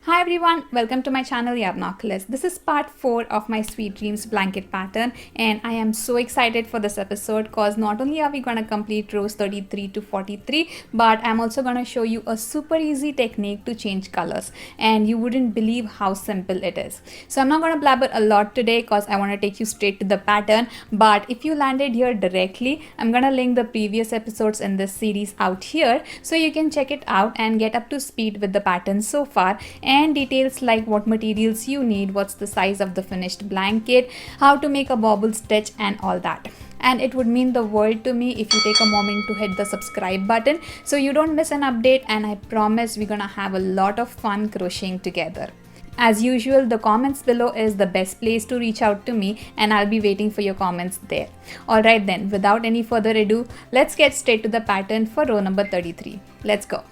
Hi everyone, welcome to my channel Yarnoculus. This is part 4 of my Sweet Dreams blanket pattern and I am so excited for this episode because not only are we going to complete rows 33 to 43 but I'm also going to show you a super easy technique to change colors and you wouldn't believe how simple it is. So I'm not going to blabber a lot today because I want to take you straight to the pattern, but if you landed here directly, I'm going to link the previous episodes in this series out here so you can check it out and get up to speed with the pattern so far, and details like what materials you need, what's the size of the finished blanket, how to make a bobble stitch and all that. And it would mean the world to me if you take a moment to hit the subscribe button so you don't miss an update, and I promise we're gonna have a lot of fun crocheting together. As usual, the comments below is the best place to reach out to me and I'll be waiting for your comments there. Alright then, without any further ado, let's get straight to the pattern for row number 33. Let's go.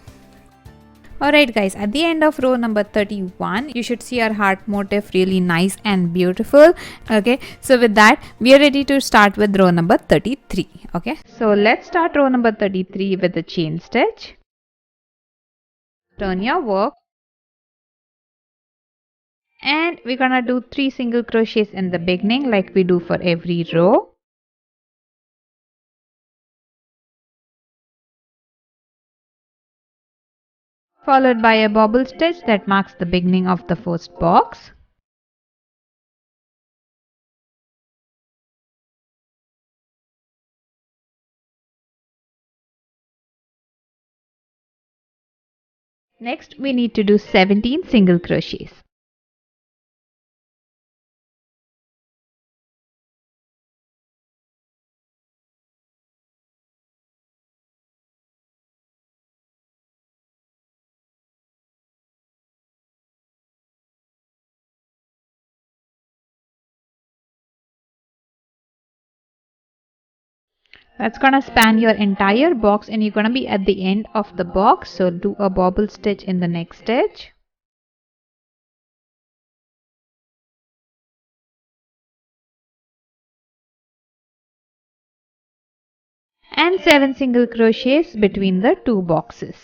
Alright guys, at the end of row number 31, you should see our heart motif really nice and beautiful. Okay, so with that, we are ready to start with row number 33. Okay, so let's start row number 33 with the chain stitch. Turn your work. And we're gonna do 3 single crochets in the beginning like we do for every row. Followed by a bobble stitch that marks the beginning of the first box. Next, we need to do 17 single crochets. That's gonna span your entire box and you're gonna be at the end of the box. So do a bobble stitch in the next stitch. And 7 single crochets between the two boxes.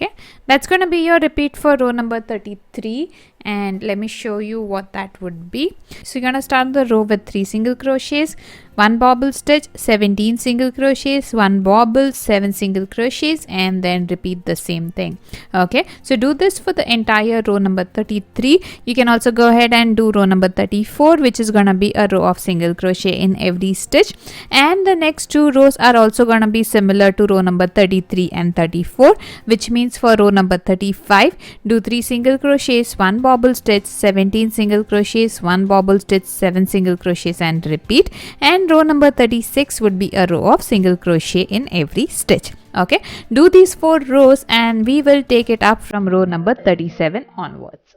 Okay, that's going to be your repeat for row number 33, and let me show you what that would be. So you're going to start the row with 3 single crochets, 1 bobble stitch, 17 single crochets, 1 bobble, 7 single crochets, and then repeat the same thing. Okay, so do this for the entire row number 33. You can also go ahead and do row number 34, which is going to be a row of single crochet in every stitch, and the next 2 rows are also going to be similar to row number 33 and 34, which means for row number 35, do 3 single crochets, 1 bobble stitch, 17 single crochets, 1 bobble stitch, 7 single crochets, and repeat. And row number 36 would be a row of single crochet in every stitch. Okay, do these 4 rows and we will take it up from row number 37 onwards.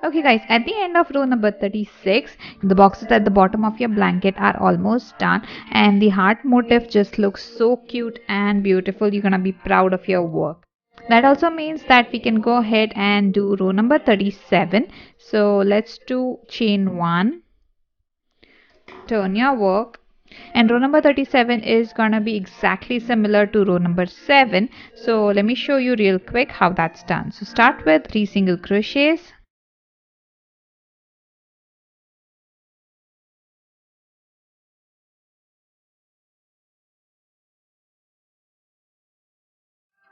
Okay guys, at the end of row number 36, the boxes at the bottom of your blanket are almost done and the heart motif just looks so cute and beautiful. You're gonna be proud of your work. That also means that we can go ahead and do row number 37. So let's do chain 1, turn your work, and row number 37 is gonna be exactly similar to row number 7. So let me show you real quick how that's done. So start with 3 single crochets.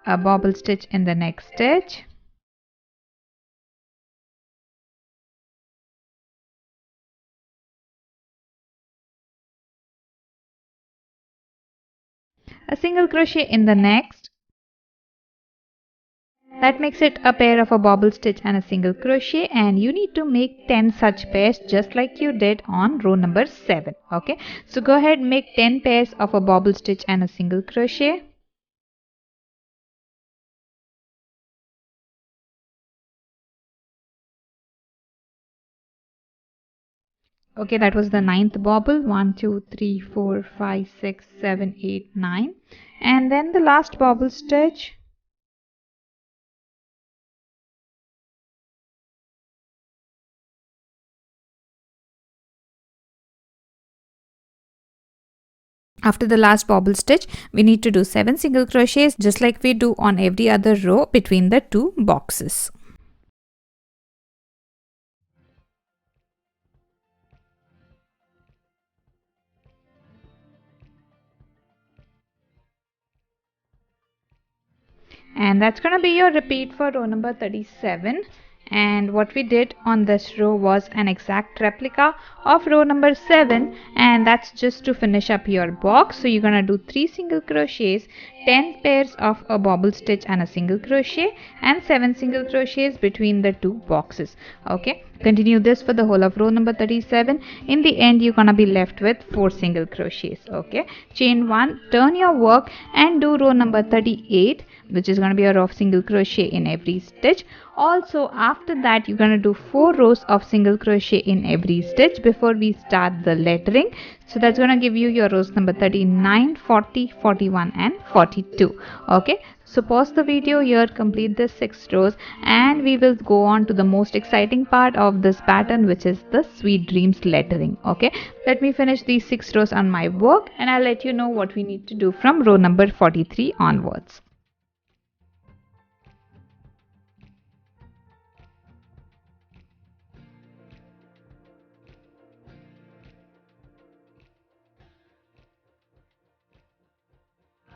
A bobble stitch in the next stitch, a single crochet in the next. That makes it a pair of a bobble stitch and a single crochet, and you need to make 10 such pairs just like you did on row number 7. Okay, so go ahead and make 10 pairs of a bobble stitch and a single crochet. Okay, that was the 9th bobble. 1 2 3 4 5 6 7 8 9, and then the last bobble stitch. After the last bobble stitch, we need to do 7 single crochets just like we do on every other row between the two boxes. And that's going to be your repeat for row number 37. And what we did on this row was an exact replica of row number 7, and that's just to finish up your box. So you're going to do 3 single crochets, 10 pairs of a bobble stitch and a single crochet, and 7 single crochets between the two boxes. Okay, continue this for the whole of row number 37. In the end, you're going to be left with 4 single crochets. Okay, chain 1, turn your work and do row number 38, which is going to be a row of single crochet in every stitch. Also, after that, you're going to do 4 rows of single crochet in every stitch before we start the lettering. So that's going to give you your rows number 39, 40, 41 and 42. Okay, so pause the video here, complete the 6 rows, and we will go on to the most exciting part of this pattern, which is the Sweet Dreams lettering. Okay, let me finish these 6 rows on my work and I'll let you know what we need to do from row number 43 onwards.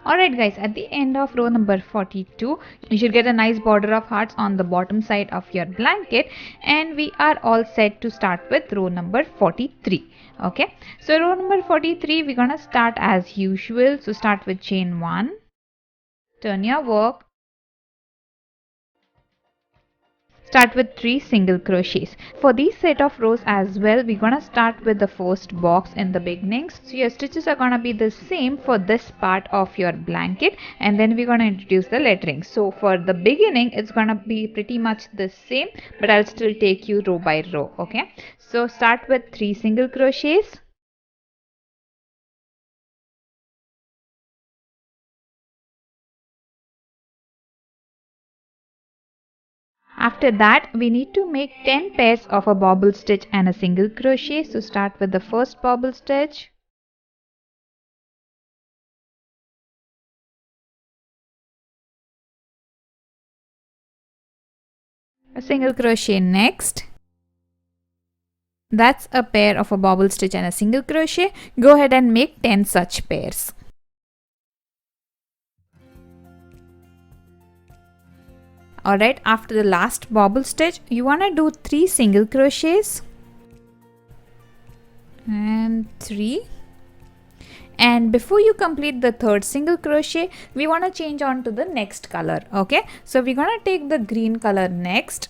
Alright guys, at the end of row number 42, you should get a nice border of hearts on the bottom side of your blanket, and we are all set to start with row number 43. Okay, so row number 43, we're gonna start as usual. So start with chain 1, turn your work, start with 3 single crochets. For these set of rows as well, we're gonna start with the first box in the beginnings. So your stitches are gonna be the same for this part of your blanket, and then we're gonna introduce the lettering. So for the beginning, it's gonna be pretty much the same, but I'll still take you row by row. Okay, so start with 3 single crochets. After that, we need to make 10 pairs of a bobble stitch and a single crochet. So start with the first bobble stitch, a single crochet next. That's a pair of a bobble stitch and a single crochet. Go ahead and make 10 such pairs. Alright, after the last bobble stitch, you want to do 3 single crochets and 3. And before you complete the third single crochet, we want to change on to the next color. Okay, so we're going to take the green color next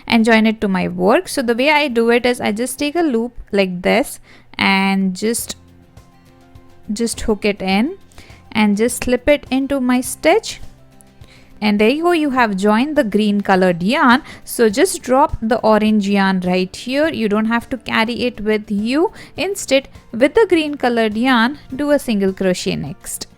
and join it to my work. So the way I do it is I just take a loop like this and just hook it in and just slip it into my stitch, and there you go, you have joined the green colored yarn. So just drop the orange yarn right here. You don't have to carry it with you. Instead, with the green colored yarn, do a single crochet next.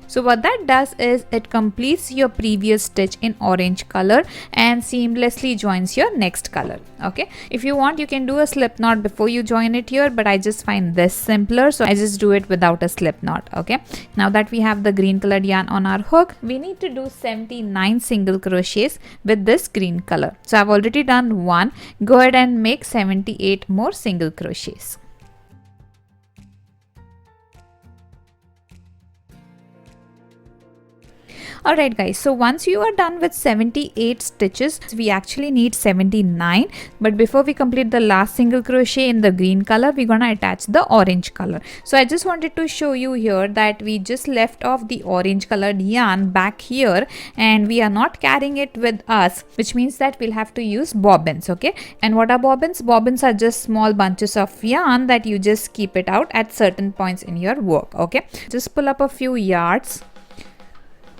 So what that does is it completes your previous stitch in orange color and seamlessly joins your next color. Okay, if you want, you can do a slip knot before you join it here, but I just find this simpler, so I just do it without a slip knot. Okay, now that we have the green colored yarn on our hook, we need to do 79 single crochets with this green color. So I've already done one. Go ahead and make 78 more single crochets. Alright guys, so once you are done with 78 stitches, we actually need 79, but before we complete the last single crochet in the green color, we're gonna attach the orange color. So I just wanted to show you here that we just left off the orange colored yarn back here and we are not carrying it with us, which means that we'll have to use bobbins. Okay, and what are bobbins? Bobbins are just small bunches of yarn that you just keep it out at certain points in your work. Okay, just pull up a few yards.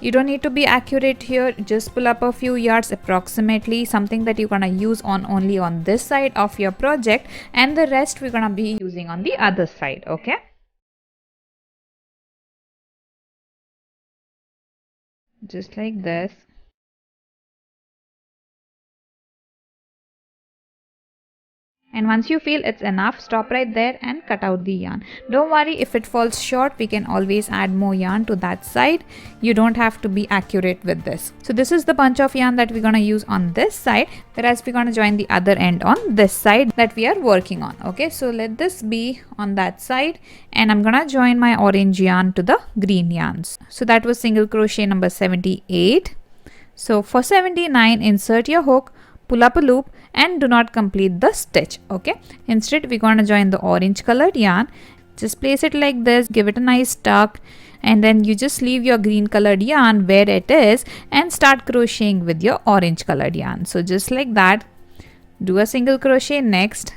You don't need to be accurate here, just pull up a few yards approximately, something that you're gonna use only on this side of your project, and the rest we're gonna be using on the other side. Okay, just like this. And once you feel it's enough, stop right there and cut out the yarn. Don't worry if it falls short, we can always add more yarn to that side. You don't have to be accurate with this. So this is the bunch of yarn that we're going to use on this side, whereas we're going to join the other end on this side that we are working on. Okay, so let this be on that side, and I'm going to join my orange yarn to the green yarns. So that was single crochet number 78. So for 79, insert your hook, pull up a loop, and do not complete the stitch. Okay, instead we're going to join the orange colored yarn. Just place it like this, give it a nice tuck, and then you just leave your green colored yarn where it is and start crocheting with your orange colored yarn. So just like that, do a single crochet next,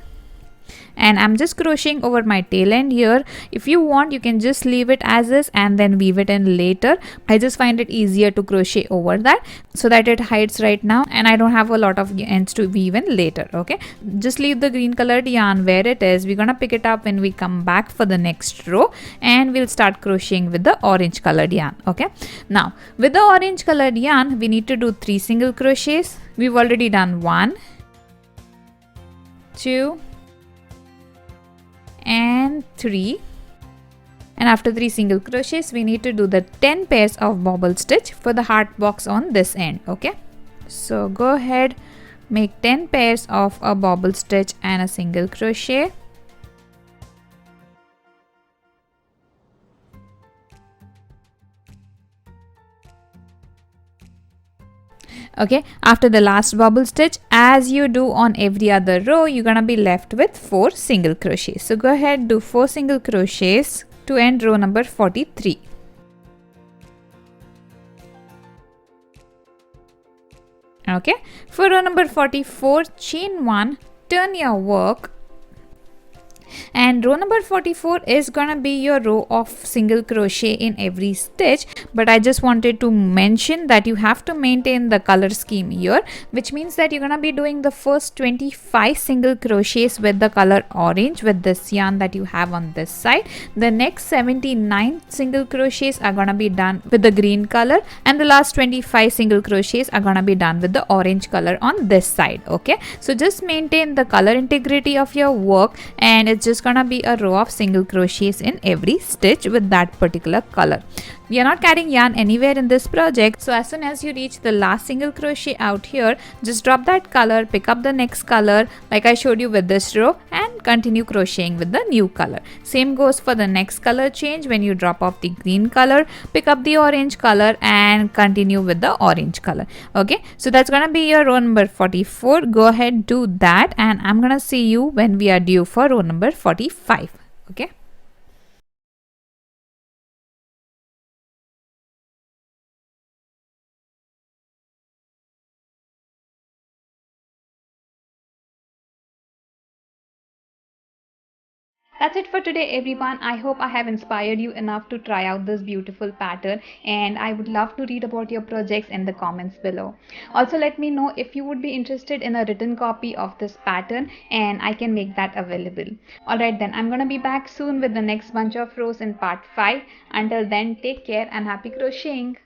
and I'm just crocheting over my tail end here. If you want, you can just leave it as is and then weave it in later. I just find it easier to crochet over that so that it hides right now and I don't have a lot of ends to weave in later. Okay, just leave the green colored yarn where it is. We're gonna pick it up when we come back for the next row, and we'll start crocheting with the orange colored yarn. Okay, now with the orange colored yarn we need to do 3 single crochets. We've already done 1, 2 and 3, and after 3 single crochets we need to do the 10 pairs of bobble stitch for the heart box on this end. Okay, so go ahead, make 10 pairs of a bobble stitch and a single crochet. Okay, after the last bobble stitch, as you do on every other row, you're gonna be left with 4 single crochets. So go ahead, do 4 single crochets to end row number 43. Okay, for row number 44, chain 1, turn your work, and row number 44 is gonna be your row of single crochet in every stitch. But I just wanted to mention that you have to maintain the color scheme here, which means that you're gonna be doing the first 25 single crochets with the color orange with this yarn that you have on this side. The next 79 single crochets are gonna be done with the green color, and the last 25 single crochets are gonna be done with the orange color on this side. Okay, so just maintain the color integrity of your work, and it's just gonna be a row of single crochets in every stitch with that particular color. We are not carrying yarn anywhere in this project, so as soon as you reach the last single crochet out here, just drop that color, pick up the next color like I showed you with this row, and continue crocheting with the new color. Same goes for the next color change. When you drop off the green color, pick up the orange color and continue with the orange color. Okay, so that's gonna be your row number 44. Go ahead, do that, and I'm gonna see you when we are due for row number 45. Okay. That's it for today, everyone. I hope I have inspired you enough to try out this beautiful pattern, and I would love to read about your projects in the comments below. Also, let me know if you would be interested in a written copy of this pattern, and I can make that available. Alright then, I'm gonna be back soon with the next bunch of rows in part 5. Until then, take care and happy crocheting.